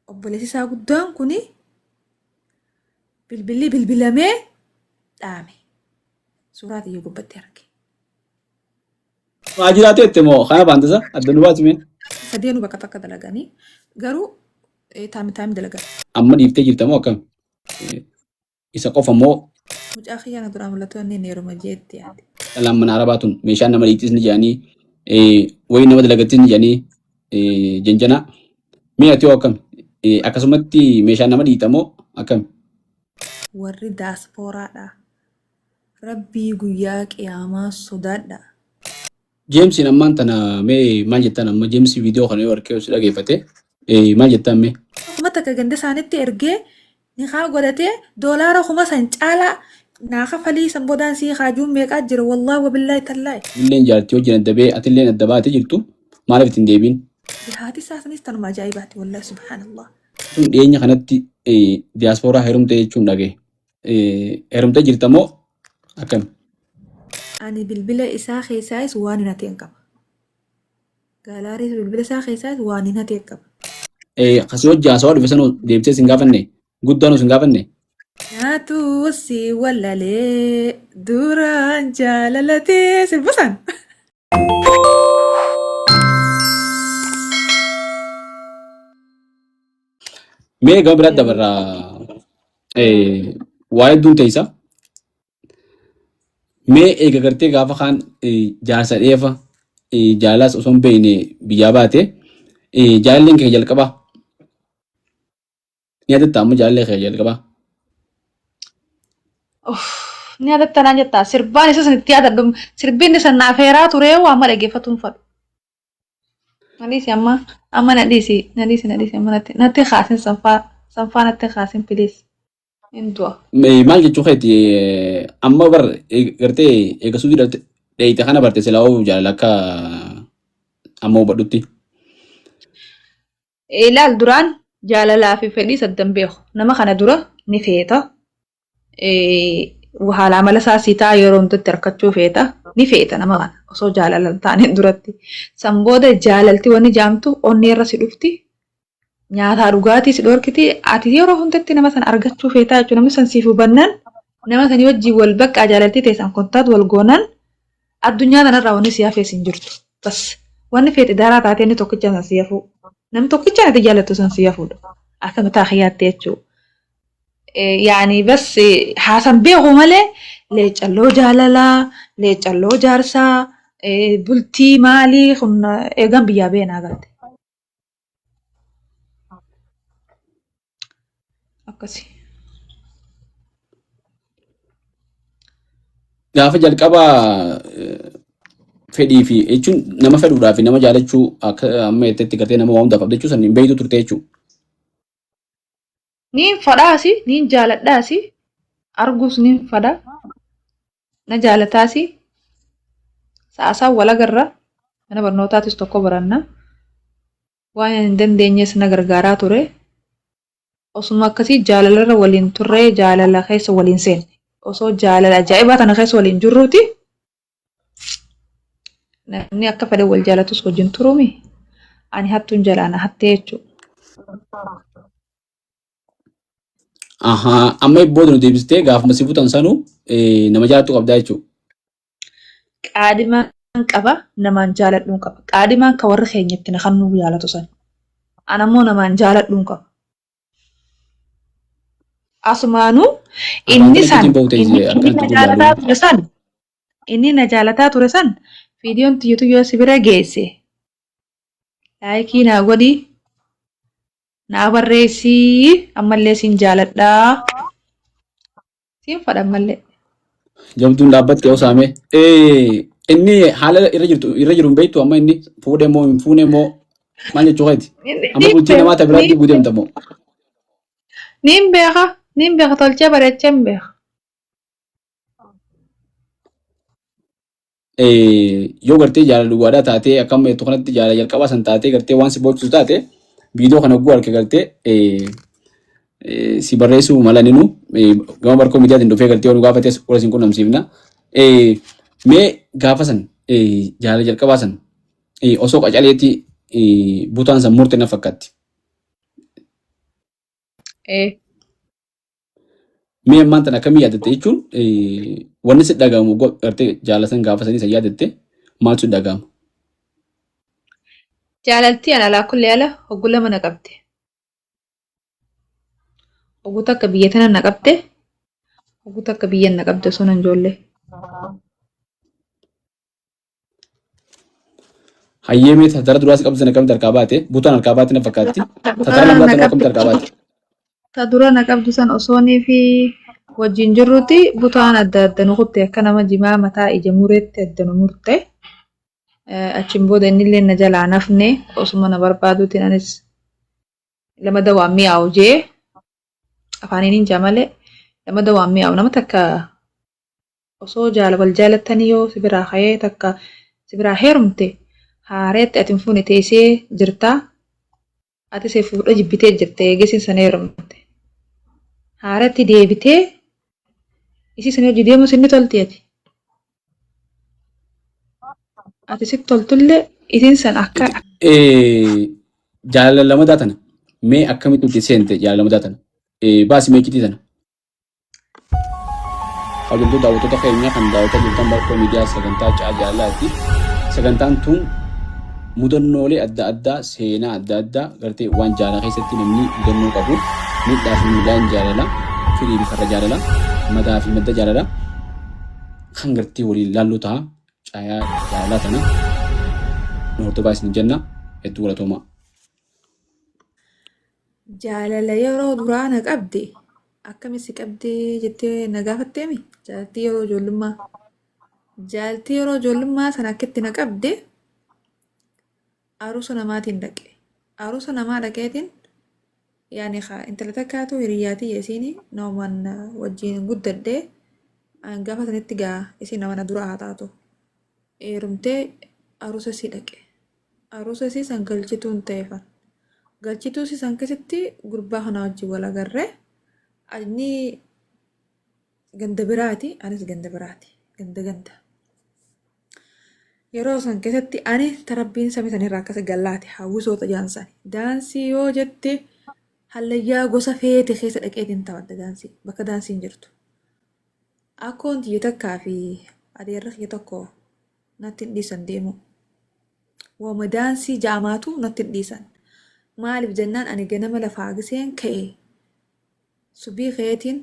obboleessi isaa guddaan kuni bilbilamee dhaame. Suuraa xiyya gubbatti arge. Waajjiraatu itti moo kana baantasa adda nu baasime. Sadeenu bakka takka dalaganii garuu taami dalagan. Amma dhiiftee jirta moo akkam? Isa qofa moo Mucaa kiyyaana duraan mul'atu inni neeruma jeetti yaade. dhalaan mana arabaatuun meeshaan nama dhiittis ni jedhanii wayii nama dalagattis ni jedhanii janjana mee ati hoo akkam? Akkasumatti meeshaan nama dhiita moo akkam? Warri daaspooraadha. Rabbii guyyaa qiyaamaa sodaadha. Jeemsiin ammaan tana mee maal jettan amma Jeemsii viidiyoo kana yoo harkee si dhageeffate maal jettan mee? Akkuma takka ganda isaanitti ergee ni haa godhatee doolaara kuma san caalaa naa kafalii san boodaan sii haajuun meeqaa jira wallaahi wabillaahi tallaahi. Illeen jaartii hojii adda bee ati illeen adda baatee jirtu maaliif ittiin deebiin? Haati isaas tanuma ajaa'ibaati wallaahi subhaanallah. Tun dhiyeenya kanatti diyaaspooraa heerumtee jechuun dhagee. Heerumtee jirta moo akkam? Ani bilbila isaa keessaayis waan hin hateen qaba. Gaalaarii bilbila isaa keessaayis waan hin hateen qaba. Kasii hojii haasawaa dhufe sanuu deebisee sin gaafanne guddaanuu sin gaafanne. Nyaatu si wallalee duraan jaalalatee sirbusan. Mee gama biraatti dabarraa waa hedduun teessa. Mee eega gartee gaafa kaan jaarsa dheefa jaalaas osoo hin beekne biyyaa baate jaalalleen kee jalqabaa. Ni yaadatta ammoo jaalallee kee jalqabaa. Ni yaadatta naan jettaa sirbaan isa sanitti yaadadhu sirbiin isa naaf heeraa turee waa amma dhaggeeffatuun fadhu. Nadhiisi amma nadhiisi amma natti kaasin sanfaa natti kaasin piliis. Intua. Maal jechuu keeti amma bar gartee eegasuu dheeyite kana barte silaa oo jaalala akka amma hubadhutti. Ilaal duraan jaalalaa fi fedhii saddan beeku. Nama kana dura ni feeta. Haala amala isaa siitaa yeroo hundatti harkachuu feeta. Ni feeta nama kana osoo jaalala taaneen duratti. San booda jaalalti wanni jaamtu onni irra si dhufti. Nyaataa dhugaatii si dhorkiti. Ati yeroo hundatti nama sana argachuu feetaa jechuudha. Namni san siif hubannaan nama sanii wajjin wal baqqaa jaalaltii teessan kontaat wal goonaan addunyaa kanarraa wanni si hafees hin jirtu. Bas wanni feete daaraa taatee inni tokkicha san si hafuu. Namni tokkicha ati jaalattu san si hafuudha. Akka mataa xiyyaatti jechuudha. Yaani bas haasan beeku malee leecalloo jaalalaa, leecalloo jaarsaa, bultii maalii kun eegan biyyaa beenaa galte. Akkasi. Gaafa jalqabaa fedhii fi jechuun nama fedhuudhaa fi nama jaalachuu akka amma jettetti gartee nama waa hundaaf abdachuu san hin beektu turte jechuudha. Niin fadhaasi, niin jaaladhaasi, arguus niin fadha, na jaalataasi, sa'aasaan wal agarra, mana barnootaatis tokko baranna, waan hin dandeenyes na gargaaraa ture, osuma akkasii jaalalarra waliin turree jaalala keessa waliin seenne, osoo jaalala ajaa'ibaa tana keessa waliin jirruuti, namni akka fedhe wal jaalatus wajjin turuumi, ani hattuun jalaana hattee jechuudha. Amma booda nu deebistee gaafuma si futan sanuu nama jaalattu qabdaa jechuudha. Qaadimaan qaba namaan jaaladhuun qaba. Qaadimaan ka warra keenyatti na kan nu jaalatu san. Anammoo namaan jaaladhuun qaba. Asumaanuu inni na jaalataa ture san viidiyoon tiyyuu si bira geesse. Laayikii naa godhii. Naa barreessii ammallee siin jaaladhaa. Siin fadha ammallee. Jamtuun dhaabbatte yoo saame. Inni haala irra jiru hin beektu amma inni fuudhee moo hin fuune moo maal jechuu keeti? Amma bultii namaa ta'e biraatti guutamta moo? Niin beeka tolchee bareechee hin beeka. Yoo gartee jaalala dhugaadhaa taatee akkam jettu kanatti jaalala jalqabaa san taatee gartee waan si booddeessu taate viidiyoo kana guu harka gartee si barreessuu mala ninu gama barkoo miidiyaatiin dhufee gartee waan gaafates qola siin qunnamsiifna. Mee gaafa san jaalala jalqabaa san osoo qacaleetti butaan san murte na fakkaatti. Eh, Mee ammaan tana akkamii yaadatte jechuun wanni si dhagahamu gartee jaalatan gaafa sanii isa yaadatte maaltu si dhagahama? jaalaltii ana alaa kullee ala hogguu lama na qabde. Hogguu takka biyya tana na qabde, hogguu takka biyyan na qabde osoo nan ijoollee. Hayyee mee tara duraas qabdu sana akkamitti harkaa baate? Butaan harkaa baate na fakkaatti. Ta Tara dura lammataa na noo qabde, akkamitti harkaa baate? ta dura na qabdu san osoonii fi wajjin jirruti butaan adda adda nu kutte akka nama jimaa mataa ija mureetti adda nu murte. Achiin booda innillee na jalaa nafne osuma na barbaaduutiin anis lama dawaan mi'aawu jee afaaniin hin jaa malee lama dawaan mi'aawu nama takka osoo wal jaalattanii yoo si biraa ka'ee takka si biraa heerumte haareetti ati hin fuune teessee jirtaa ati see fuudha jibbitee jirte eegisiin sana heerumte haareetti deebitee isii sana hojii deemus inni tolti ati si toltullee isiin san akka Jaalala lamadaa tana mee akkamitti itti seente jaalala lamadaa tana? Baasi mee iccitii tana? Hawwiltuu daawwattoota keenyaa kan daawwataa jirtan bakka miidiyaa sagantaa jaalalaati. Sagantaan tun mudannoolee adda addaa seenaa adda addaa gartee waan jaalala keessatti namni mudannoo qabu miidhaa fi miidhaan jaalala firii fi farra jaalala madaa fi madda jaalala kan gartee waliin laalluu ta'a caayaa jaalalaa tana nu hordofaa isin jenna hedduu galatoomaa. jaalala yeroo duraa na qabde akkamitti qabdee jettee na gaafatteemi jaalaltii yeroo ijoollummaa jaalaltii yeroo ijoollummaa sana akkatti na qabde aruusa namaatiin dhaqe aruusa namaa dhaqeetiin yaani intala takkaatu hiriyyaatii isiin namaan wajjin guddadhee gaafa sanitti gaa isiin nama na dura haa taatu heerumtee aruusa isii dhaqe aruusa isii san galchituun ta'eefan galchituu isii san keessatti gurbaa kana wajjin wal agarree ani ganda biraati anis ganda biraati ganda yeroo san keessatti ani tarabbiin samii sanirraa akkas gallaate hawwisoota jaansani daansii yoo jette hallayyaa gosa feete keessa dhaqeetiin taphadha daansii bakka daansiin jirtu akkoon tiyya takkaa fi adeerra kiyya tokko natti hin dhiisan deemu waama daansii jaamaatu natti hin dhiisan maaliif jennaan ani ganama lafaa giseen ka'e subii ka'eetiin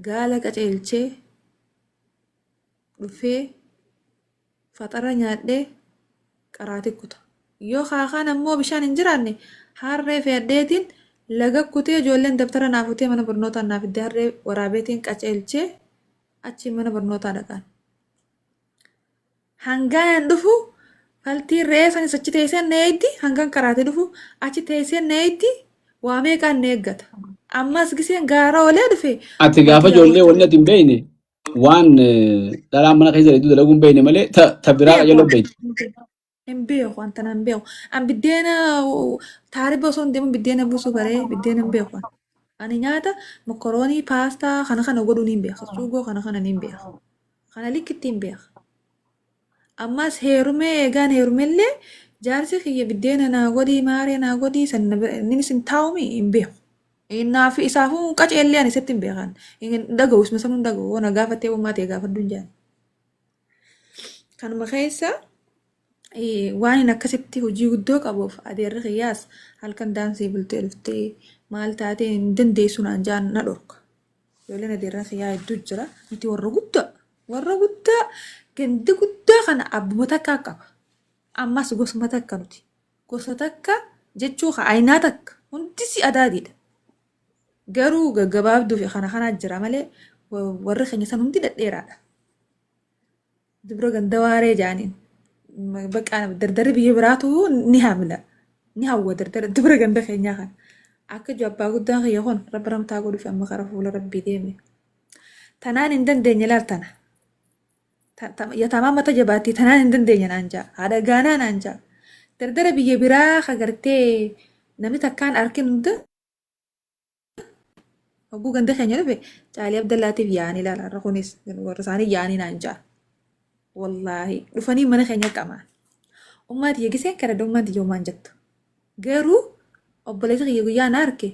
gaala qaceelchee dhufee faxara nyaadhee qaraatii kuta yoo kaakaan ammoo bishaan hin jiraanne harree fe'adheetiin laga kutee ijoolleen dabtara naafutee mana barnootaa naaf iddoo harree waraabeetiin qaceelchee achiin mana barnootaa dhaqan hangaan dhufu faltiin re'ee sanis achi teessee neeyti hangaan karaatee dhufu achi teessee neeyti waa meeqaan ne eeggata ammas giseen gaara olee dhufe Ati gaafa ijoollee wanni ati hin beekne waan dhalaa mana keessa jiru dalaguun beekne malee ta biraa qajeeloo beekti. hin beeku wanta nan beeku an biddeena taariba osoo hin deemun biddeena buusuu baree biddeena hin beeku ani nyaata mokoroonii paastaa kana godhuu ni beeka suugoo kana ni beeka kana likkitti hin beeka ammas heerumee eegaan heerumellee jaarsi kiyya biddeena naa godhii maaree naa godhii san inni sin taa'umi hin beeku naaf isaafuu qaceellee ani sitti hin beekan dhaga'u isma sanuun dhaga'u na gaafattee uumaa ta'e gaafadhu hin jaan kanuma keessa waan hin akkasitti hojii guddoo qabuuf adeerri kiyyaas halkan daansii bultee dhuftee maal taatee hin dandeessu naan jaan na dhorka ijoolleen adeerri kiyyaa hedduu jira nuti warra guddaa gandi guddaa kana abbuma takka qaba ammas gosuma takka nuti gosa takka jechuu aynaa takka hundi si adaadiidha garuu gaggabaabduu fi kana jira malee warri keenya san hundi dhedheeraadha dubra ganda waaree jaaniin bakka dardarri biyya biraatu ni hamla ni hawwa dardara dubra ganda keenyaa kana akka ijoo abbaa guddaan kiyya kun rabbi ramtaa godhuuf amma kara fuula rabbii deeme tanaan hin dandeenye laaltana yatamaa mata jabaatti tanaan hin dandeenye naan jaa haadha gaanaa naan jaa dardara biyya biraa kagartee namni takkaan arkin hunda hogguu ganda keenya dhufe caalii abdallaatiif yaa'anii ilaala har'a kunis warra isaanii yaa'anii naan jaa wallaahi dhufanii mana keenya qamaan ummaati yegiseen kana ummaati yoomaan jettu garuu obboleessa kiyya guyyaa na arke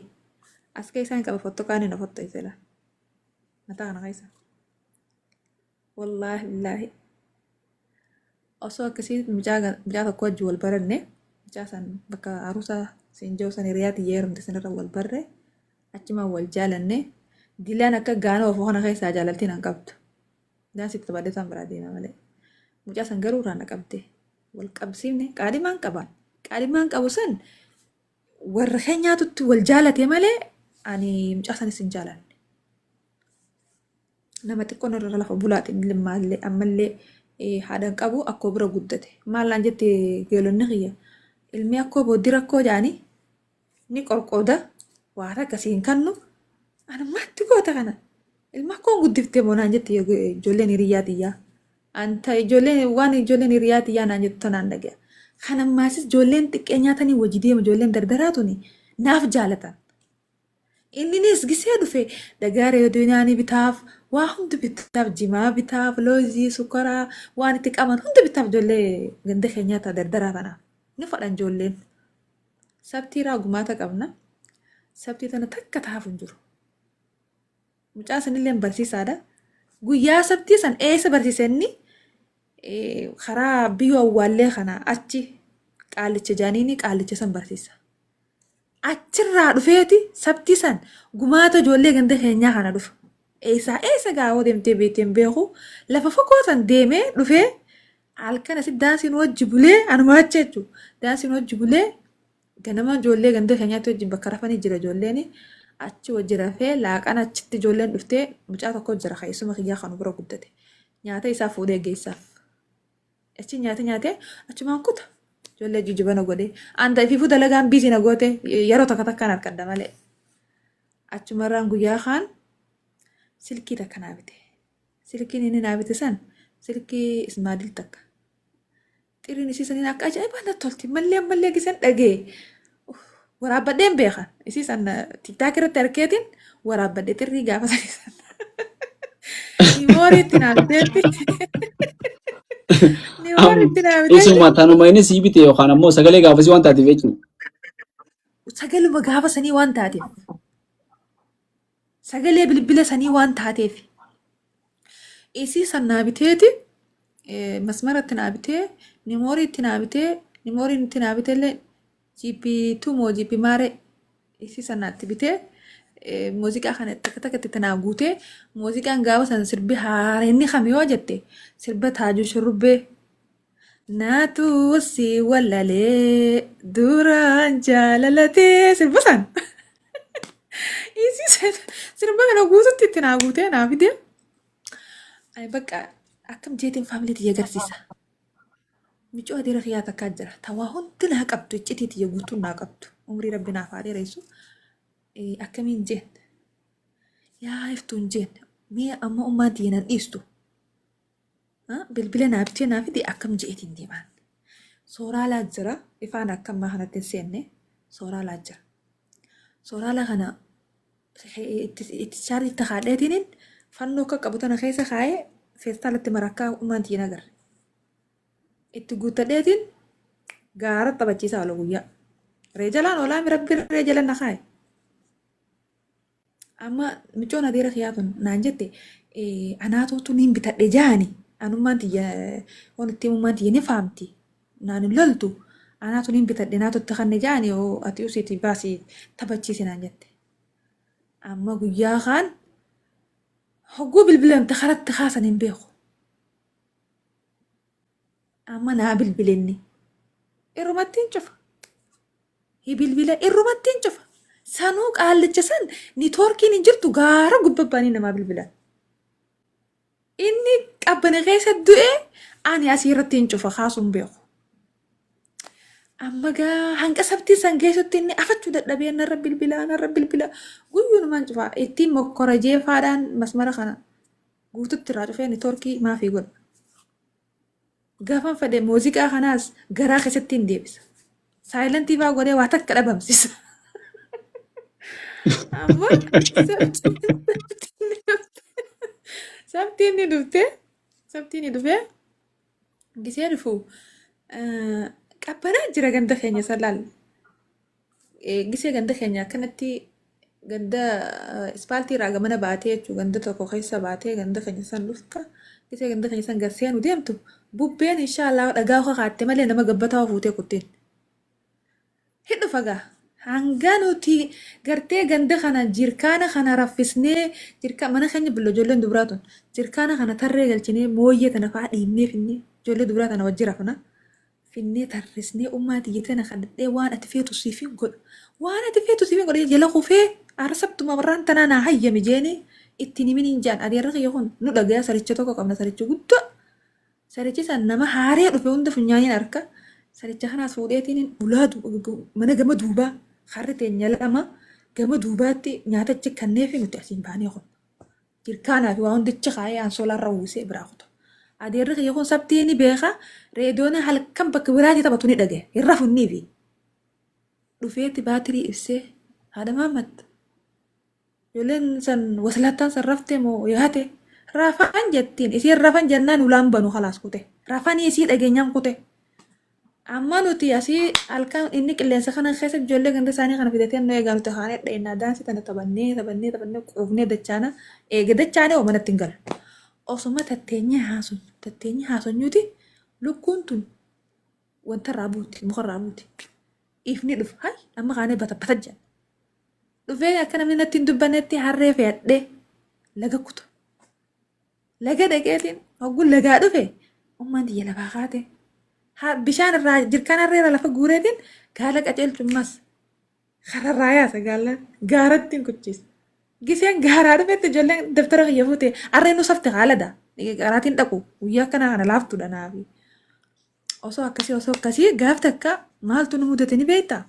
Aska isaan qaba fottoo kaanii na fottoo isela. Mataa kana keessa. Wallaahi billaahi. Osoo akkasii mucaa tokko wajji wal baranne mucaa san bakka aruusa siinjoo san hiriyaati yeerumte sanirra wal barre achumaan wal jaalanne dilaan akka gaana ofoo kana keessaa jaalaltiin hin qabdu. Daan sitti taphadde san biraa deema malee. Mucaa san garuu irraa na qabde wal qabsiifne qaadhimaan qaban. Qaadhimaan qabu san warra keenyaatutti wal jaalate malee ani mucaa sanis hin jaalanne. Nama xiqqoon irra lafa bulaatiin limmaallee ammallee haadhan qabu akkoo bira guddate. Maallaan jette geelonni kiyya. Ilmi akkoo booddee rakkoo jaanii ni qorqooda waan akkasiin kannu anummaatti goota kana. Ilma akkoo guddiftee boonaan jette ijoolleen hiriyaa xiyyaa. Anta waan ijoolleen hiriyaa xiyyaa naan jettu tanaan dhaga'a. Kan ammaasis ijoolleen xiqqee nyaatanii wajji deema ijoolleen dardaraatuni naaf jaalatan. Inninis gisee dhufe dhagaa reediyoonii bitaaf waa hundi bitaaf jimaa bitaaf loozii sukaraa waan itti qaban hundi bitaaf ijoollee ganda keenyaa ta'a dardaraa tanaaf ni fadhan ijoolleen. Sabtii raagumaata qabna. Sabtii tana takka taa'aaf hin jiru. Mucaa sanillee barsiisaadha. Guyyaa sabtii san eessa barsiisenni karaa biyyoo awwaallee kana achi qaalicha jaaniini qaalicha san barsiisa. Achirraa dhufeeti sabtii san gumaata ijoollee ganda keenyaa kana dhufa. Eessa gaa'oo deemtee beekteen beeku lafa fagoo san deemee dhufee halkan asitti daansiin wajji bulee anuma achi jechuudha. Daansiin wajji bulee ganama ijoollee ganda keenyaatti wajjin bakka rafanii jira ijoolleen achi wajji rafee laaqana achitti ijoolleen dhuftee mucaa tokko jira keessuma kiyyaa kan bira guddate. Nyaata isaa fuudhee geessaaf. Achi nyaatee achumaan kuta. Ijoollee jijjibana godhee anta ifiifuu dalagaan biisii na goote yeroo takkaan harkadda malee. Achumarraan guyyaa kaan silkii takka naa bite. Silkiin inni naa bite san silkii Ismaadil takka. Xiriin isii saniin akka ajaa'ibaa natti tolti mallee gisan dhagee. Waraabbadheen beekan. Isii san tiktaak irratti arkeetiin waraabbadhee xirrii gaafa sanii san. Niimooriitti naa biteetti. Isuma tanuma inni sii bite yookaan ammoo sagalee gaafasii waan taateef jechuudha. Sagaluma gaafa sanii waan taateef. Sagalee bilbila sanii waan taateef. Isii san naa biteeti masmaratti naa bitee niimooriitti naa bitee niimooriitti naa biteellee GP2 moo GP maaree isii san naatti bitee muuziqaa kana takka tanaa guutee muuziqaan gaafa san sirbi haareenni kamiyoo jette sirba taajuu shurrubbee. Naatu si wallalee duraan jaalalatee sirba san. Isii sirba kana guututti itti naa guutee naa fidee. Ani bakka akkam jeetiin faamiliitii agarsiisa. Micoo adeera kiyyaa takkaa jira. Tawaa hundi naa qabdu iccitii tiyya guutuun naa qabdu. Umrii rabbi naaf haa dheeressu. Akkamiin jeen. Yaa iftuun jeen. Mee amma ummaan tiyya nan dhiistu. Bilbila naa bitee naa fide akkam jeetiin deemaan. Sooraalaa jira. Ifaan akkamaa kanatti hin seenne. Sooraalaa jira. Sooraalaa kana itti shaarrii itti haadheetiniin fannoo akka qabu tana keessa kaayee feestaalatti marakkaa ummaan tiyya nagarre. Itti guuttadheetiin gaara taphachiisaa oolu guyyaa. Reejalaan olaa mirabbi reejalan na kaaye. Amma micoon adeera kiyyaatun naan jette anaatootu niin bitadhe jaani. Anummaan tiyya waan itti ummaan tiyya ni faamti. Naan hin loltu. Anaatu niin bitadhe naatotti kanne jaani oo ati usiiti baasii taphachiisi naan jette. Amma guyyaa kaan hogguu bilbilamte karatti kaasan hin beeku. Amma naa bilbilenni. Irrumattiin cufa. Bilbila irrumattiin cufa. Sanuu qaallicha san niitoorkiin hin jirtu gaara gubbabbaanii namaa bilbilan. Inni qabbana keessa du'e ani asii irratti hin cufa kaasuun beeku. Amma gaa hanga sabtii san keessatti inni afachuu dadhabee narra bilbilaa guyyuunumaan cufa ittiin mokkora jeefaadhaan masmara kana guututti irraa cufee niitoorkii maafii godha. Gaafan fedhe muuziqaa kanaas garaa keessatti hin deebisa. Saayilantii baa godhee waa takka dhabamsiisa. Amma sabtiin ni dhufee gisee dhufu qabbanaa jira ganda keenya salaal. Gisee ganda keenya akkanatti ganda ispaaltii irraa gamana baatee jechuun ganda tokko keessa baatee ganda keenya san dhufta gisee ganda keenya san garsee nu deemtu bubbeen inshaallah dhagaa kakaatte malee nama gabbataa fuutee kutteen hidhu fagaa hanga nuti gartee ganda kana jirkaana kana raffisnee mana keenya bulla ijoolleen dubiraa tun jirkaana kana tarree galchinee mooyyee tana fa'aa dhiibnee finnee ijoollee dubiraa tana wajjira fana finnee tarrisnee ummaa tiyyatee na kadhadhee waan ati feetu siifin godha waan ati feetu siifin godha jala kufee arsabtuma warraan tanaa naa hayyami jeeni ittiin himiniin jaan adeerra kiyya kun nu dhagaya saricha tokko qabna saricha guddaa sarichi san nama haaree dhufe hunda funyaaniin harka saricha kanaas fuudheetiin ulaa mana gama duubaa harri teenya lama gama duubaatti nyaatachi kanneefi nuti asiin baanee kun jirkaanaa fi waa hundicha kaayee ansoolarra uwwisee biraa kutu adeerri kiyya kun sabtii ni beeka reediyoon halkan bakka biraatii taphatu ni dhagaya irra funnii fi dhufeetti baatirii ibsee haadha maammatta ijoolleen san waslaattaan san raftee moo yaate rafaan jettiin isiin rafan jennaan ulaan banu khalaas kute rafanii isii dhageenyaan kute amma nuti asii halkan inni qilleensa kana keessa ijoollee ganda isaanii kana fidatee nu eegaa nuti haanee dha'inaa daansii tana taphannee quufnee dachaana eege dachaanee oo manatti hin galu osuma tatteenyee haasonyuuti lukkuun tun wanta raabuuti muka raabuuti ifni dhufa hay amma kaanee bata jedha dhufee akka namni natti hin dubbannetti harree fe'adhee laga kutu laga dhaqeetiin hogguun lagaa dhufe ummaan tiyya lafaa kaate bishaan irraa jirkaan harreera lafa guureetiin gaala qaceelchummas kararraa yaasa gaarattiin kuchiisa giseen gaaraa dhufetti ijoolleen daftara kiyya fuute harreen nu safte haaladha qaraatiin dhaqu guyyaa akkanaa kana laaftudha naafi osoo akkasii gaaf takka maaltu nu mudate ni beektaa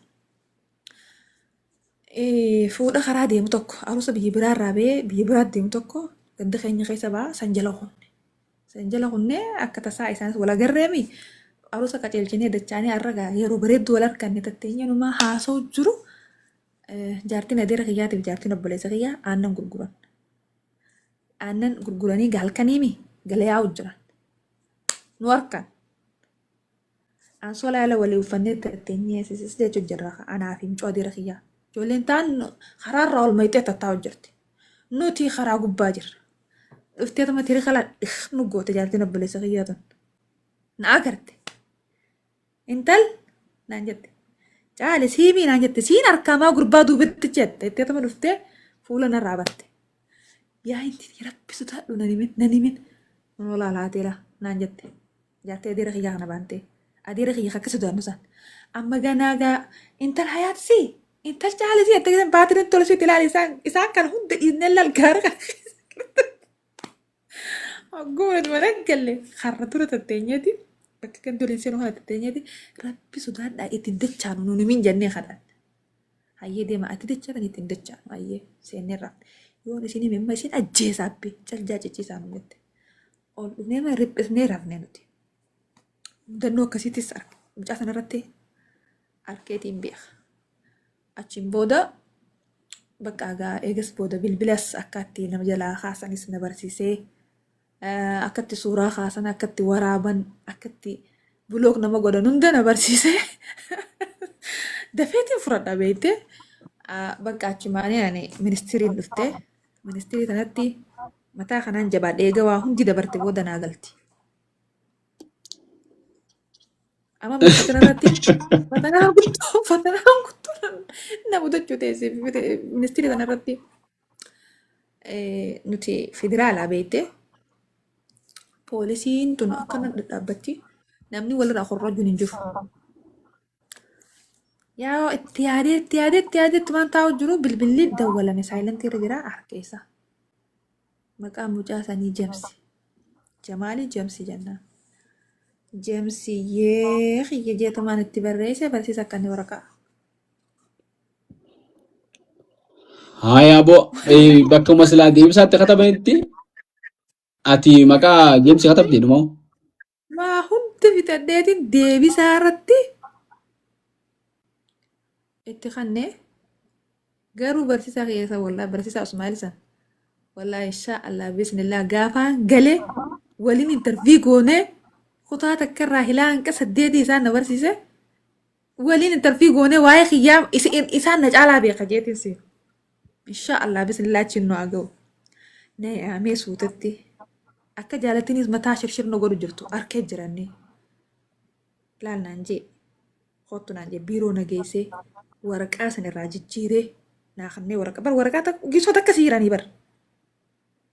fuudha karaa deemu tokko aruusa biyya biraa irraa ba'ee biyya biraatti deemu tokko ganda keenya keessa ba'a san jala hunnee akka tasaa isaanis wal agarreemi aruusa qaceelchinee dachaanii har'a yeroo bareedduu wal arganne tatteenye numaa haasa'u jiru jaartiin adeera kiyyaatiif jaartiin obboleessa kiyyaa aannan gurguranii gaalkaniimi galayaa jiran nu harkan ansoola yaala walii uffannee tatteenye sisisdee jechuun jirra anaa fi mucoo adeera kiyyaa ijoolleen ta'an karaarraa ol mayxee tattaa'u jirti nuti karaa gubbaa jirra dhuftee tuma tirii kala nu goote jaartiin obboleessa kiyyaa tun na agarte intal naan jette caale siimii naan jette siin harkaamaa gurbaa duubitti jette ittee tuma dhuftee fuula narraa batte yaa inti rabbisu taadhu nanimin noolaa laateera naan jette jaartee adeera kiyyaa kana baantee adeera kiyya akka sodaannu san amma ganaagaa intal hayaatsii intal caalisi itti baatirin tola sitti ilaali isaan kan hunda dhiisnee lalgaara kan ogguun mana galle har'a ture tatteenyeeti bakka kan tole seenuu kana tatteenyeeti rabbi sodaadhaa ittiin dachaanu nuuni min jennee kadhan hayyee deema ati dachaatan ittiin dachaanu hayyee seennee rafne yoon isin himemma isin ajjeesaabbe caljaa cicciisaa nu jette ol dhufnee ma riphisnee rafne nuti mudannoo akkasiitis mucaa sanarratti arkeetiin beeka. Achiin booda bakka eegas booda bilbilas akkatti nama jalaa kaasanis na barsiisee akkatti suuraa kaasan akkatti waraaban akkatti bulook nama godhan hunda na barsiisee dafeetiin fudhadha beekte bakka achumaanii ani ministiriin dhufte ministirii kanatti mataa kanaan jabaadhe eega waa hundi dabarte booda naa galti. Ama fatanaan guddoo nama mudachuu teessee ministirii kanarratti nuti federaalaa beekte poolisiin tun akkana dhaabbatti namni walirraa horrojuun hin jiru. Yaa itti yaadee waan taa'u jiru bilbilli dawwalame saayilantii irra jira harkeessa. Maqaan mucaa sanii Jeemsi. Jamaalii Jeemsi jennaan. Jeemsi xiyya jeetamaan itti barreesse barsiisa akka inni waraqaa. Haya bo bakka maslaa deebisaatti katabanitti ati maqaa Jeemsi katabde dhumoo? Maa hundi fitadheetiin deebisaa irratti itti kannee garuu barsiisaa keessa wallaa barsiisaa Usmaa'il san wallaa insha Allah bismillah gaafaan galee waliin intervii goonee kutaa takka irraa hilaa hanqa 8 isaan na barsiise waliin intervii goonee waa'ee kiyyaa isaan na caalaa beeka jeetiin seenu Inshaallah bismillah achiin nu haa ga'u. Mee suutatti akka jaalattinis mataa shirshir nu godhu jirtu harkee jiranni. Laal naan jee kottu naan jee biiroo na geessee waraqaa san irraa jijjiiree naa kannee waraqaa gisoota akkasii jiranii bar.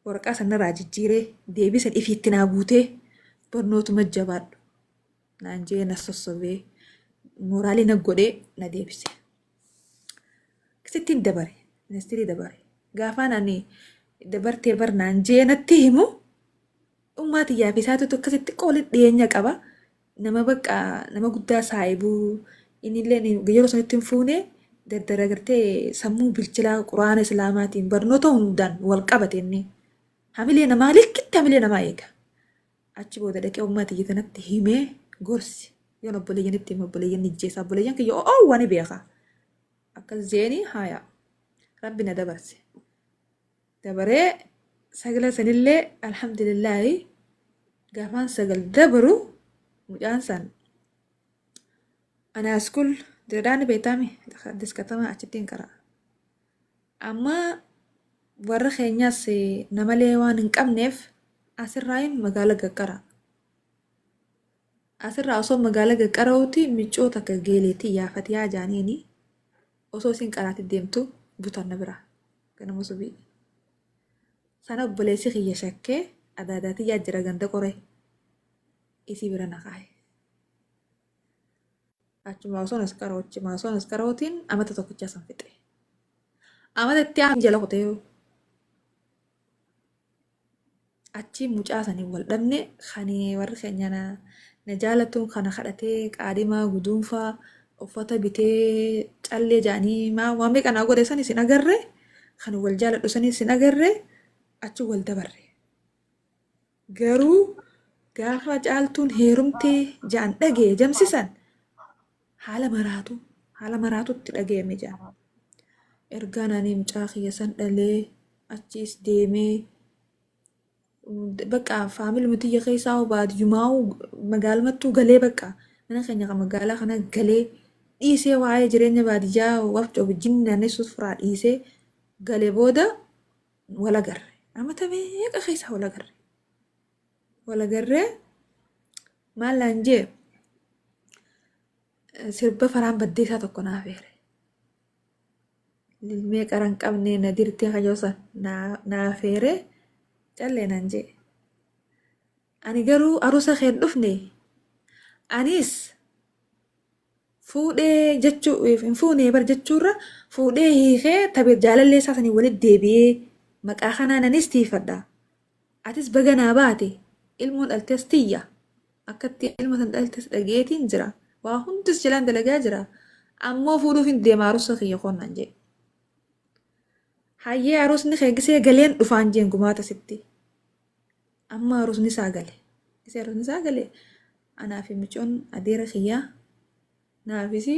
Waraqaa san irraa jijjiiree deebii san ifiitti naa guutee barnootuma jabaadhu. Naan jee na sossobee mooraalii na godhee na deebise. Akkasittiin dabare ministirii dabare gaafaan ani dabartee barnaan jee natti himu uummaatiyyaa fi isaatutu akkasitti qoolitti dhiyeenya qaba. Nama bakka nama guddaa saayibuu innillee yeroo sanitti hin fuune daddara gartee sammuu bilchilaa quraana islaamaatiin barnoota hundaan wal qabate inni hamilee namaa likkitti hamilee namaa eega. Achi booda dhaqee uummaatiyya kanatti himee gorsi yoon obboleeyyanitti hima obboleeyyan ijjeessa obboleeyyan kiyya oowwani beeka. Akkas jeeni haaya rabbi na dabarse. Dabaree sagala sanillee alhamdulillaahi gaafaan sagal dabaru mucaan san ana askul diradaan beetame diskatama achittiin qara. Amma warra keenyaas namalee waan hin qabneef asirraayin magaala gaqqara. Asirraa osoo magaala gaqqarawuti micoota akka geeleetii yaafati yaa jaaniini osoo isin qaraatti deemtu butan na bira ganama subii. Sana obboleessi kiyya shakkee adaadaatii yaa jira ganda qoree isii bira na kaa'e. Achuma osoo as qarootiin amata tokkicha san fixe. Amata itti aan jala kutee achi mucaa sanii wal dhabne kan warri keenya na jaalatuun kana kadhatee qaadimaa guduunfaa uffata bitee callee jaanii waan meeqanaa godhe san isin agarre kan wal jaaladhu san isin agarre achi wal dabarre. Garuu gaafa caaltuun heerumtee jaan dhagee jamsisan haala maraatutti dhageeme jaan. Ergaan ani mucaa kiyya san dhalee achiis deemee bakka faamilii mutiyya keessaa baadiyyumaa magaalmattuu galee bakka mana keenya kan magaalaa kana galee dhiisee waa'ee jireenya baadiyyaa wafcoo wajjin naannessuus furaa dhiisee galee booda wal agarre. Amata meeqa keessaa wal agarree maal laan jee sirba faraan baddeessaa tokko naaf eere. Lilmee qaran qabne na dirtee kajoosan naaf eere callee naan jee. Ani garuu aruusa keen dhufne anis fuudhee jechuu hin fuunee bar jechuurra fuudhee hiikee taphee jaalallee isaa sanii walitti deebi'ee maqaa kanaan anis tiifadha. Atis baganaa baate ilmoon dhaltees tiyya akkatti ilma san dhaltees dhageetiin jira. Waa hundis jalaan dalagaa jira. Ammoo fuudhuuf hin deema aruusa kiyya qonnaan jee. Hayyee aruusni keegisee galeen dhufaan jeen gumaata sitti. Amma aruusni isaa gale. Isee aruusni isaa gale. Anaaf micoon adeera kiyyaa. Naafisi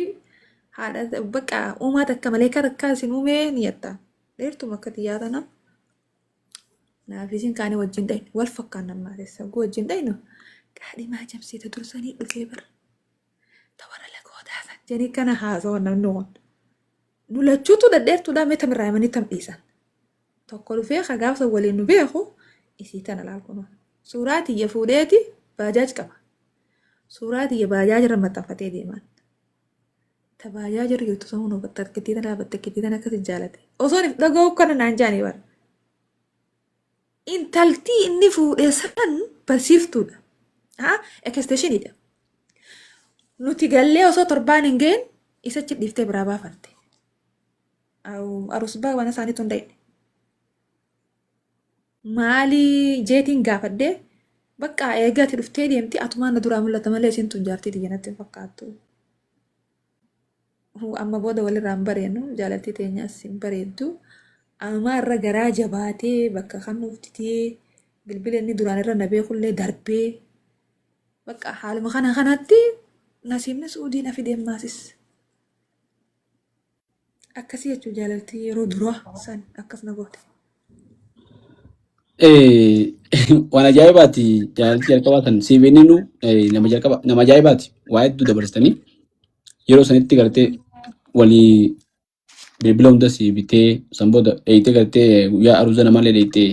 haadha bakka uumaa takka malee takka isin uumee ni yatta. Dheertuma akka xiyyaa tana. Naafisiin kaanii wajjin dhayne wal fakkaan namaa keessa guu wajjin dhaynu qaadhimaa jamsiita dursanii dhufee bara. Tawara lagootaa san janii kana haasawaa namni waan. Nu lachuutu dhadheertuudhaa mee tamirraa himanii tam dhiisan. Tokko dhufee gaafsa waliin nu beeku isii tana laalkuma. Suuraa tiyya fuudheeti baajaaj qaba. Suuraa tiyya baajaaj irra maxxanfatee deeman. Ta baajaaj irra jirtu sammuu nu bakki tana bakki tana akkasi jaalate. Osoo dhaga'u kana naan jaanii bara. Intaltii inni fuudhee san barsiiftuudha. Eksteeshiniidha. Nuti gallee osoo torbaan hin ga'in isa achi dhiiftee biraa baafatte. Arusbaa waan isaaniitu hin dhayne. Maali jeetiin gaafadhee bakka eegatti dhuftee deemti atumaan na duraa mul'ata malee isin tun jaartii xiyyanatti fakkaattu. Amma booda walirraa hin bareennu jaalattii teenyaas hin bareeddu. Amma irra garaa jabaatee bakka kan nuuftitee bilbila inni duraan irra na beekullee darbee bakka haaluma kanatti nasiibni suudii na fideen maasis. Akkasii jechuun jaalaltii yeroo duraa san akkas na goote. Waan ajaa'ibaati jaalaltii jalqabaa kan siivinii nu nama ajaa'ibaati waa hedduu dabarsitanii yeroo sanitti gartee walii bilbila hunda si bitee san booda dheeyitee gartee guyyaa aruuza namallee dheeyitee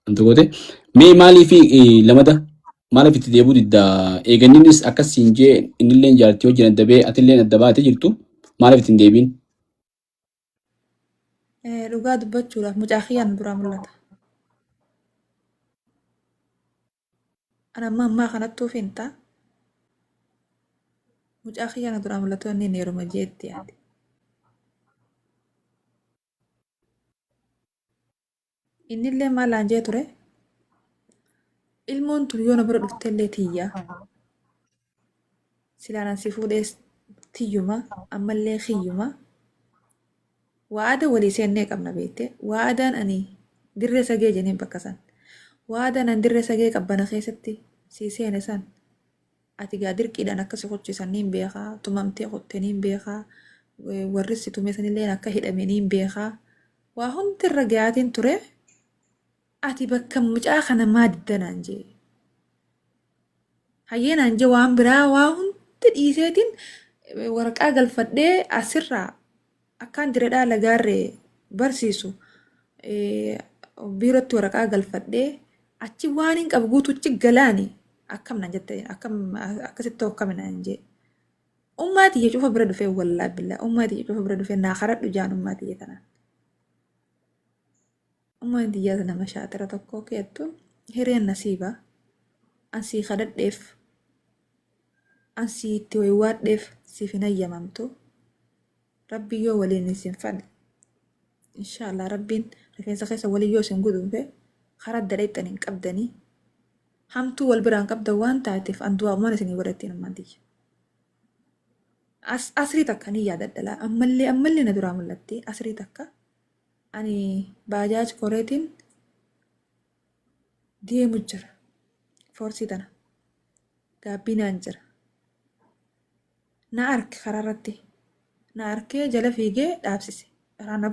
wanti goote mee maaliif lamada maaliif itti deebuu didda eeganninis akkas siin jee innillee jaartii hojii adda bee atillee adda baatee jirtu maaliif ittiin deebiin? Dhugaa dubbachuudhaaf mucaa kiyyaan duraa mul'ata. Ana ammaa kanattuu finta mucaa kiyyaan duraa mul'atu inni neeruma jeetti yaade. Innillee maalaan jee ture ilmoon tun yoo na bira dhuftellee tiyyaa silaan si fuudhees tiyyuma ammallee kiyyuma waada walii seennee qabna beekte waadaan ani dirree sagee jeniin bakka san waadaan ani dirree sagee qabbana keessatti si seene san ati gaa dirqiidhaan akkasi qochisan niin beekaa tumamtee qotte niin beekaa warri si tume sanillee akka hidhame niin beekaa waa hundi irra gaatiin ture ati bakka mucaa kana maa diddanaan jee hayyeenaan jee waan biraa waa hundi dhiiseetiin waraqaa galfadhee asirraa akkaan diredhaa lagaarree barsiisu biirootti waraqaa galfadhee achi waan hin qabu guutuuchi galaani akkam naan jette akkasitti hokkaminaan jee ummaa tiyya cufa bira dhufee wallaa billaa ummaa tiyya cufa bira dhufee naa karadhu jaan ummaa tiyya tanaan ummaan tiyyaa nama shaatira tokko keettu hireen nasiiba ansii kadhadheef ansii itti waywaadheef siif hin ayyamamtu rabbi yoo waliin isin fadhe inshaallah rabbiin rifeensa keessa walii yoo isin gudunfe karaa dadheexxan hin qabdanii hamtuu wal biraan qabda waan taateef andu'aamumaan isinii godhattiin ummaan tiyya. Asrii takka ni yaadadhalaa ammallee na duraa mul'atte asrii takka ani baajaaj koreetiin deemu jira foorsii tana gaabbinaan jira na arke karaarratti na arkee jala fiigee dhaabsise raana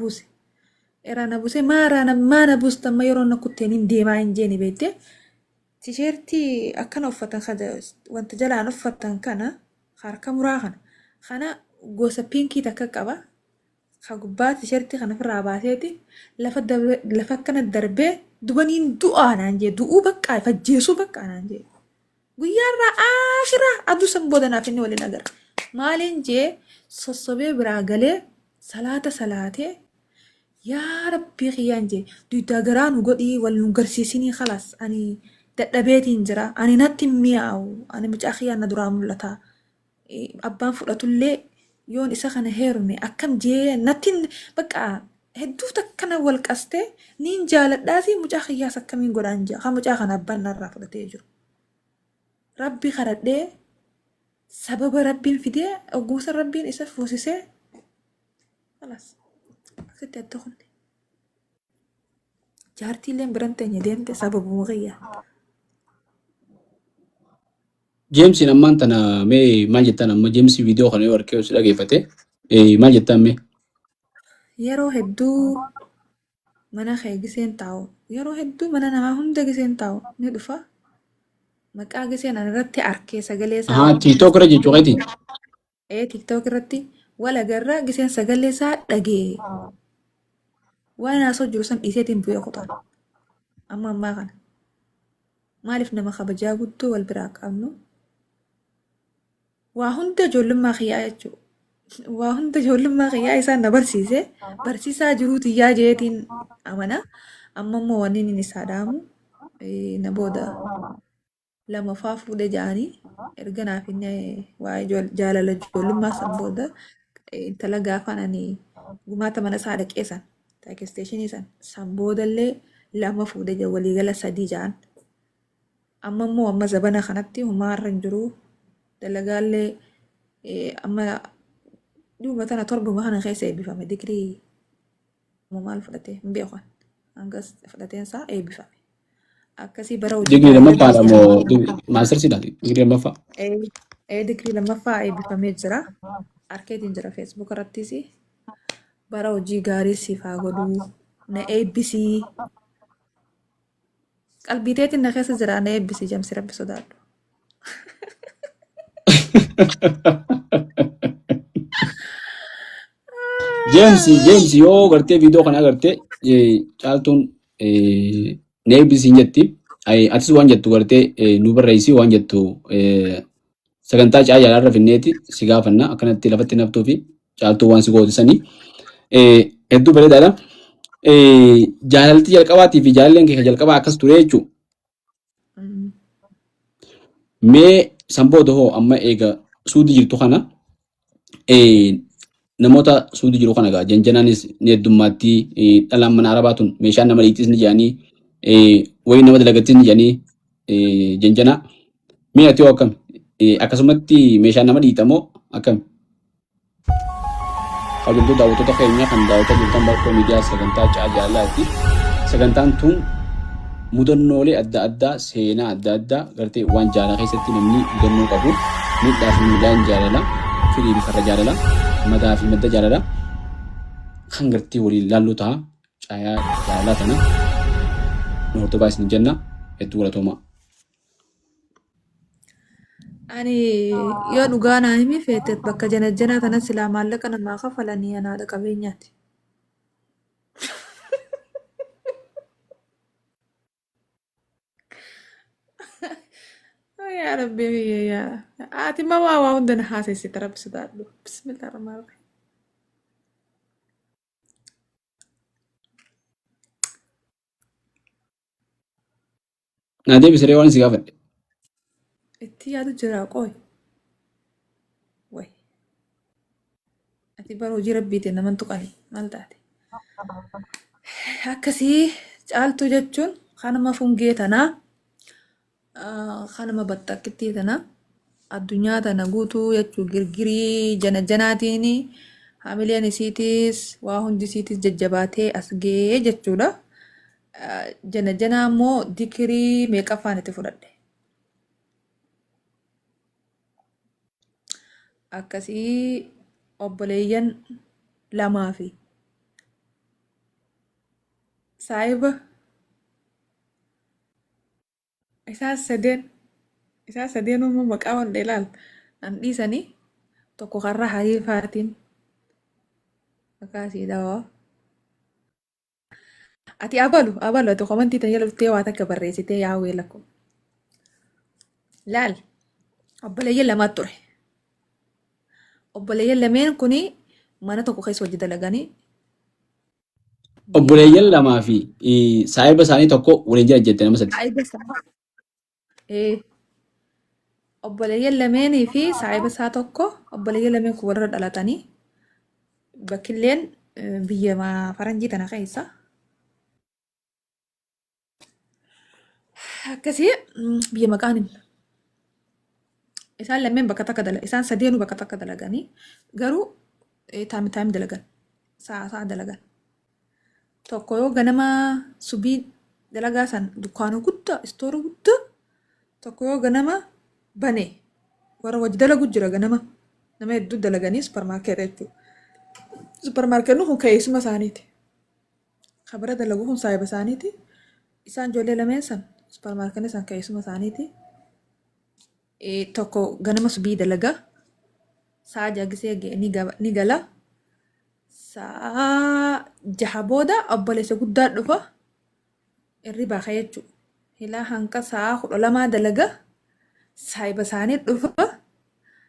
buuse maa na buusta amma yeroo na kutteeniin deemaa hin jeeni beekte tisheertii akkana uffatan wanta jalaan uffatan kana harka muraa kana gosa piinkii takka qaba ka gubbaa tisheertii kana ofirraa baaseeti lafa akkana darbee dubaniin du'aa naan jee du'uu baqqaa fajjeesuu baqqaa naan jee guyyaarraa aakhiraa aduu san booda naaf inni waliin agara maaliin jee sossobee biraa galee salaata salaatee yaa rabbii kiyyaan jee duddaa garaa nu godhii wal nu garsiisinii khalaas ani dadhabeetiin jira ani natti mi'aawu ani mucaa kiyyaan na duraa mul'ata abbaan fudhatullee yoon isa kana heerume akkam jee nattiin bakka hedduu takkana wal qastee niin jaaladhaasi mucaa kiyyaas akkamiin godhaan jaa kan mucaa kana abbaan narraa fudhatee jiru rabbi kadhadhee sababa rabbiin fidee ogumsa rabbiin isa fuusisee خلاص أكتب الدخل جارتي اللي برنتين يدين بسبب مغية Jeemsiin ammaan tana mee maal jettan amma jeemsi viidiyoo kana yoo harkee osoo dhageeffate maal jettan mee? yeroo hedduu mana kee giseen taa'u yeroo hedduu mana namaa hunda giseen taa'u ni dhufa maqaa giseen irratti arkee sagalee isaa TikTok irra jechuu qayti? TikTok irratti wal agarra giseen sagalee isaa dhagee waan haasoo jiru san dhiiseetiin bu'ee kutaan ammaa kana maaliif nama kabajaa guddoo wal biraa qabnu waa hunda ijoollummaa kiyyaa jechuudha. Waa hunda ijoollummaa kiyyaa isaan na barsiise barsiisaa jiruuti yaa jeetiin amana amma immoo wanni inni isaa dhaamu na booda lamaffaa fuudhee ja'anii erga naaf inni waa jaalala ijoollummaa san booda intala gaafaan ani gumaata mana isaa dhaqeessan taakisteeshinii san boodallee lama fuudhee waliigala sadii ja'an amma immoo amma zabana kanatti humaarra hin jiru dalagaallee amma duuba tana torbuma kana keessa eebbifame digirii maal fudhatee hin beekan hangas fudhateensaa eebbifame akkasii bara hojii Digirii lammaffaadha moo maastarsiidha? Digirii lammaffaa. Digirii lammaffaa eebbifamee jira arkeetiin jira feesbuuk irrattis bara hojii gaarii siif haa godhuu na eebbisii qalbiiteetiin na keessa jira na eebbisii jamsi rabbi sodaadhu. James yoo gartee viidiyoo kana agartee caaltuun neebisiin jetti. Atis waan jettu gartee nu barreessi waan jettu sagantaa caayaarra finneeti si gaafanna akkanatti lafatti naftuu fi caaltuu waan si gootisanii hedduu bareedaadha. Jaalalti jalqabaatii fi jaalalleen kee jalqabaa akkas ture jechuudha. Mee sanboota hoo amma eega suudii jirtu kana namoota suudii jiru kana egaa janjanaanis ni heddummaatti dhalaan mana arabaatun meeshaan nama dhiitis ni jedhanii wayii nama dalagattis ni jedhanii janjanaa. Mee ati hoo akkam akkasumatti meeshaan nama dhiitamoo akkam? Kabajamtoota daawwattoota keenyaa kan daawwataa jirtan bakka miidiyaa sagantaa Caalaatti. Sagantaan tun mudannoolee adda addaa seenaa adda addaa gartee waan jaalala keessatti namni mudannoo qabu miidhaa fi midhaan jaalala firii fi farra jaalala madaa fi madda jaalala kan gartee waliin laalluu ta'a caayaa jaalalaa tana nu hordofaa isin jenna hedduu galatoomaa. Ani yoo dhugaa naa himi feetet bakka janajjanaa kana silaa maallaqa namaa kafalanii anaadha qabeenyaati. Yaa Rabbi yaa ati ma waa hunda na haasessite Rabbi sodaadhu. Bismillah rahmaan rahim. Naa deebisee waan si gaafadhe. Itti yaadu jira qooy. Way. Ati bara hojii rabbiitiin naman tuqani maal taate? Akkasii caaltuu jechuun kanama fungee tanaa kanama battakkittii tanaa addunyaa tana guutuu jechuun girgirii janajjanaatiin hamileen isiitis waa hundi isiitis jajjabaatee as ga'ee jechuudha. Janajjanaa immoo dikirii meeqaffaan itti fudhadhe. Akkasii obboleeyyan lamaa fi saayiba isaan sadeen immoo maqaa wal ilaal an dhiisanii tokko karra hariifaatiin akkaasii dawaa. Ati abalu ati komantii tan jala dhuftee waa takka barreessitee yaa'uu lakko. Laal obboleeyyan lamaatu ture. Obboleeyyan lameen kuni mana tokko keessa hojii dalaganii. Obboleeyyan lamaa fi saayiba isaanii tokko waliin jira jette nama sadii. Saayiba isaa. Obboleeyyan lameenii fi saayiba isaa tokko obboleeyyan lameen kun warra dhalatanii bakkilleen biyya faranjii tana keessa. Akkasii biyya maqaan hin. Isaan lameen bakka takka dalagan, isaan sadeenuu bakka takka dalaganii garuu taami dalagan, sa'a dalagan. Tokko yoo ganama subii dalagaa san dukkaana guddaa, istoora guddaa tokko yoo ganama bane warra hojii dalagu jira ganama nama hedduu dalaganii supermarkeeta jechuudha. Supermarkeetni kun keessuma isaaniiti. Kabara dalagu kun saayiba isaaniiti. Isaan ijoollee lameen san supermarkeetni san keessuma isaaniiti. Tokko ganama subii dalaga sa'a jagisee ni gala sa'a jaha booda obboleessa guddaa dhufa irribaa jechuudha. Hilaa hanqa sa'a 12 dalaga saayiba isaanii dhufa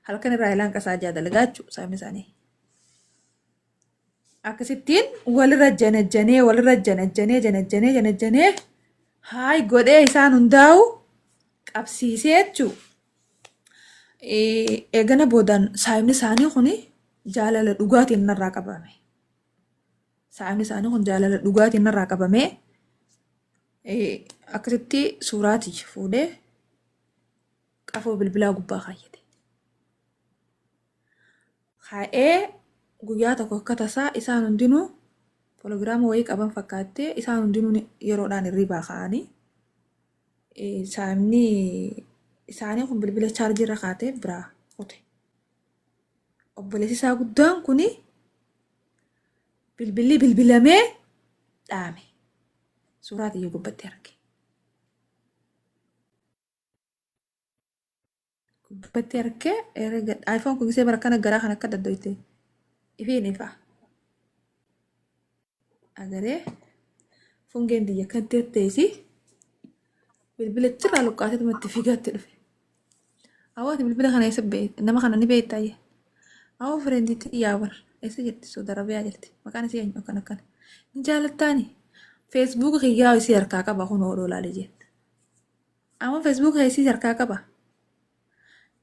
halkan irraa hilaa hanqa sa'a 6 dalagaa jechuudha saayibni isaanii. Akkasittiin walirra janajjanee haay godhee isaan hundaa'u qabsiisee jechuudha. Eegana boodaan saayibni isaanii kun jaalala dhugaatiin narraa qabame. Saayibni isaanii kun jaalala dhugaatiin narraa qabame. Akkasitti suuraati fuudhee qafoo bilbilaa gubbaa kaayyate. Kaa'ee guyyaa tokko akka tasaa isaan hundinuu poologiraama wayii qaban fakkaattee isaan hundinuu yeroodhaan hirribaa ka'anii saayibni isaanii kun bilbila chaarjii irra kaatee biraa kute. Obboleessi isaa guddaan kun bilbilli bilbilamee dhaame. Suuraa xiyyoo gubbatti arge. Gubbatti argee iPhone kun gisee bara kana garaa kan akka daddoyte ifiin ifaa. agaree fungeen biyya kan teessi bilbila irraa luqqaatee itti fiigaatti dhufe. Hawaati bilbila kana eessa nama kana ni beektaaye. Hawa fireendiitti yaawar eessa jirti Saudi Arabiyaa jirti maqaan isii eenyu akkana akkana. Ni jaalattaani feesbuuka kiyyaa isii harkaa qaba kun ooloo laalee jette. Amma feesbuuka isii harkaa qaba.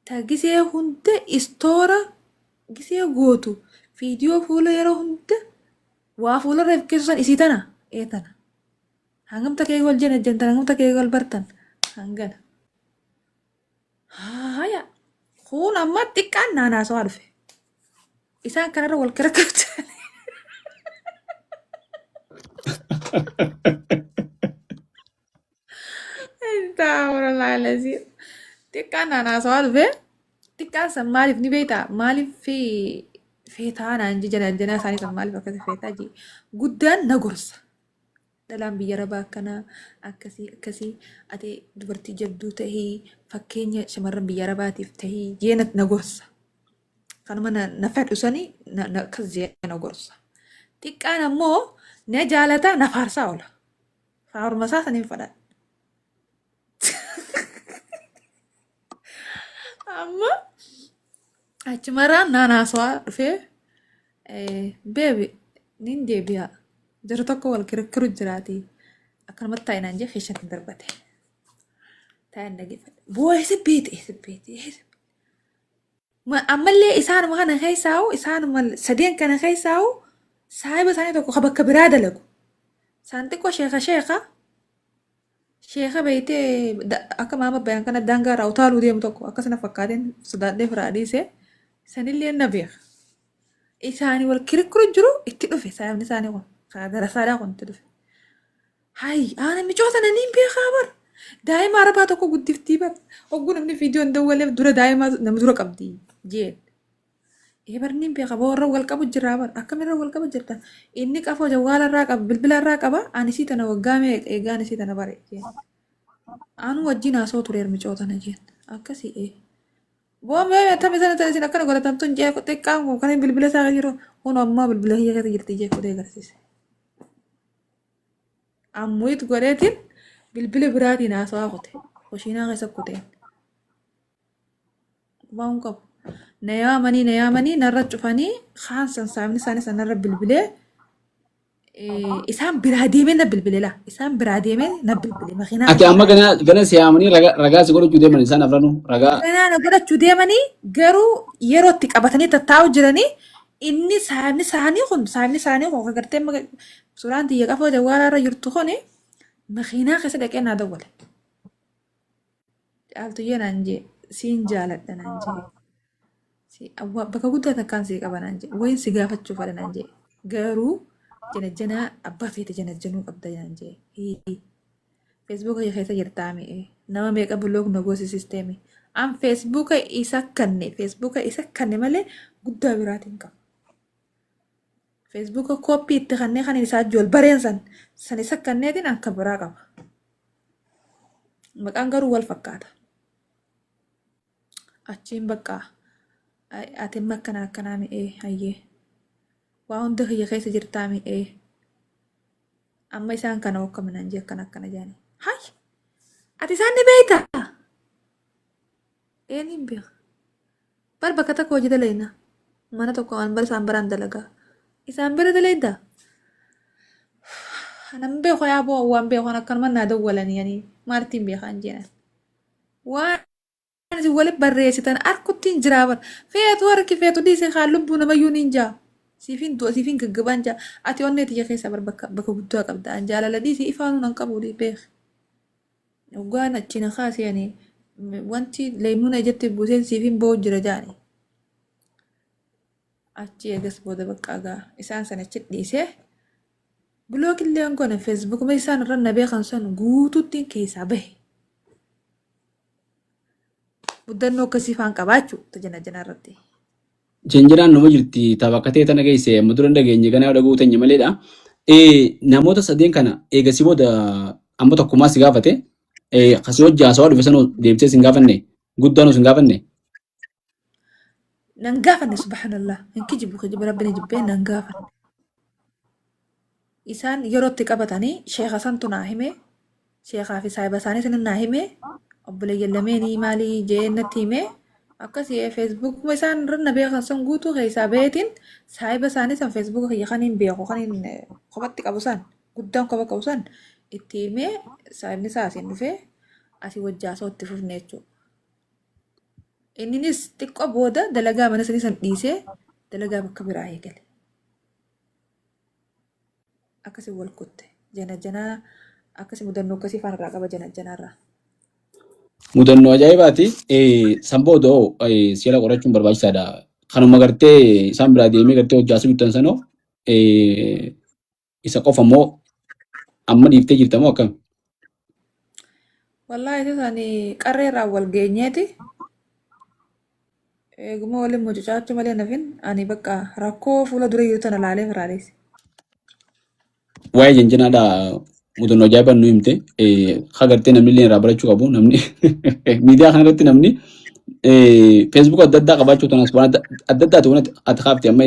Tagisee hunda istoora gisee gootu viidiyoo fuula yeroo hunda waa fuula reef keessan isii tana tana. Hangamta kee wal jenna hangamta kee wal bartan hangana. Haya kun amma xiqqaan naanaasoo dhufe. Isaan kanarra wal karakkarchan. Taa'uura laalasi. Xiqqaan naanaasoo dhufe. Xiqqaan san maaliif ni beektaa? Maaliif feetaa naan jajjanaa isaanii san maaliif akkasii feetaa jee guddaan na gorsa. Dhalaan biyya Arabaa akkanaa akkasii ati dubartii jabduu tahii fakkeenya shamarran biyya Arabaatiif tahii jeena na gorsa. Kanuma na fedhu sanii akkas jee na gorsa. Xiqqaan ammoo na jaalata na faarsaa oola. Faaruma isaa saniin fadhaan. Amma achumarraan naanaasoo dhufee beebi nin deebi'a. Jara tokko wal kirakkiru jiraati. Akkanumatti taa'inaan jee keessatti darbate. Taa'in dhageeffate. Boo'ee sibbiiti. Ammallee isaanuma kana keessaa'u isaanuma sadeen kana keessaa'u saahiba isaanii tokko bakka biraa dalagu. Isaan xiqqoo sheeka beeytee akka maama bayan kana daangaa irraa utaaluu deemu tokko akkasana fakkaateen sodaadhee firaa dhiisee sanillee na beeka. Isaanii wal kirikkiru jiru itti dhufe saayibni isaanii kun. Darasaadhaa kun itti dhufe. Hayi ana micoota naniin beekaa bar. Daa'ima Arabaa tokko guddiftii bar. Hogguu namni viidiyoon dawwaleef dura daa'ima nama dura qabdi jeen. Barniin beeka boorra wal qabu jiraa bar. Akkamirra wal qabu jirtan. Inni qafoo jawwaalarraa qaba bilbilarraa qaba. Ani sii tana waggaa eegaa ani sii tana bare jeen. Anu wajjin haasoo tureer micoota na jeen. Akkasii Boomee tammi sana isin akkana godhatamtuun jee xiqqaan kun kan bilbila isaa jiru kun ammaa bilbila hiyya keessa jirti jee fudhee agarsiise. Ammuutu godheetiin bilbila biraatiin haasawaa kute hoshiinaa keessa kuteen. Waan qabu na yaamanii narra cufanii kaan saamni isaanii sanarra bilbilee isaan biraa deemee na bilbilela isaan biraa deemee na bilbile makiinaa. Ati amma gana siyaamanii ragaa si godhachuu deeman isaan afranu ragaa. Ganaa na godhachuu deemanii garuu yeroo itti qabatanii tattaa'u jiranii inni saamni isaanii kun agartee suuraan xiyya qafoo jawwaalaarra jirtu kuni makiinaa keessa dhaqee naa dawwale. Caaltuyyee naan jee siin jaaladha naan jee bakka guddaa takkaan sii qaba naan jee wayin si gaafachuu fadha naan jee garuu janajjanaa abbaa feete janajjanuu qabda naan jee feesbuuka keessa jirtaami nama meeqa buloog na goosi sisteemi an feesbuuka isa kanne malee guddaa biraatiin qaba. Feesbuuka kooppii itti kannee kan isaa jool bareen san isa kanneetiin akka biraa qaba. Maqaan garuu wal fakkaata. Achiin bakka atiin akkanaa mi'ee hayyee. Waa hunda kiyya keessa jirtaa mi'ee. Amma isaan kana hokkaminaan jee akkana jaani. Hayi! Ati isaan ni beektaa? Eenyuun beeka? Bar bakka takka hojii dalaginaa. Mana tokko waan bar isaan baraan dalagaa. Isaan bira dalayddaa? Nan beeku yaa boo waan beekan akkanuma naa dawwalanii yani maartiin beekan jeenan. Waan isin walitti barreessitan harkuttiin jiraa bar. Feetu harki feetu dhiisee kaan lubbuu namayyuu ni jaa. Siifin gaggabaan jaa. Ati onnee tiyya keessaa bar bakka guddaa qabda. Jaalala dhiisii ifaanuu nan qabu beek. Dhugaan achina kaasee yani wanti leemuna ijatti buuseen siifin boo jira jaani. Achi eegas booda bakka agaa isaan sana achi dhiisee. Biloogillee angona feesbuukuma isaan irra na beekan san guutuuttiin keessaa bahe. Muddannoo akkasii faan qabaachuu tajana irratti. Jenjiraan nama jirti taphakatee tana geesse amma dura dhageenye ganaa dhaguu teenya maleedha. Namoota sadeen kana eegasii booda amma tokkummaa si gaafate akkasii hojii haasawaa dhufe sanoo deebisee si hin gaafanne guddaanuu si hin gaafanne. Nan gaafanne subhanallah hin kijibu rabbiin jibbee nan gaafanne. isaan yerootti qabatanii sheeka santu naa hime sheekaa fi saahiba isaanii sanin naa hime obboleeyyan lameenii maalii jeennatti hime akkasii feesbuukuma isaan irra beekan san guutuu keessaa beetiin saahiba isaanii san feesbuuka kiyya kaniin beeku kaniin kophatti qabu san guddaan kopha qabu san itti himee saahibni isaa asiin dhufee asii wajjaasoo itti fufne jechuudha. Inninis xiqqoo booda dalagaa mana sanii san dhiisee dalagaa bakka biraa eegale. Akkasii wal kutte jana janaa akkasii mudannoo akkasii faan irraa qaba jana janaarraa. Mudannoo ajaa'ibaati. San booda seera qorachuun barbaachisaadha. Kanuma gartee isaan biraa deemee gartee hojjaasuu bittan sanoo isa qofa immoo amma dhiiftee jirtamoo akkam? Wallaahi isaanii qarreerraa wal geenyeeti. Eeguma waliin mucucaachuu malee nafin ani bakka rakkoo fuula dura jiru tana laalee firaareessi. Waa'ee janjanaadha mudannoo ajaa'ibaa nu himte. Hagartee namni illee irraa barachuu qabu. Namni miidiyaa kanarratti namni feesbuuk adda addaa qabaachuu tanas waan adda addaati waan ati kaafte amma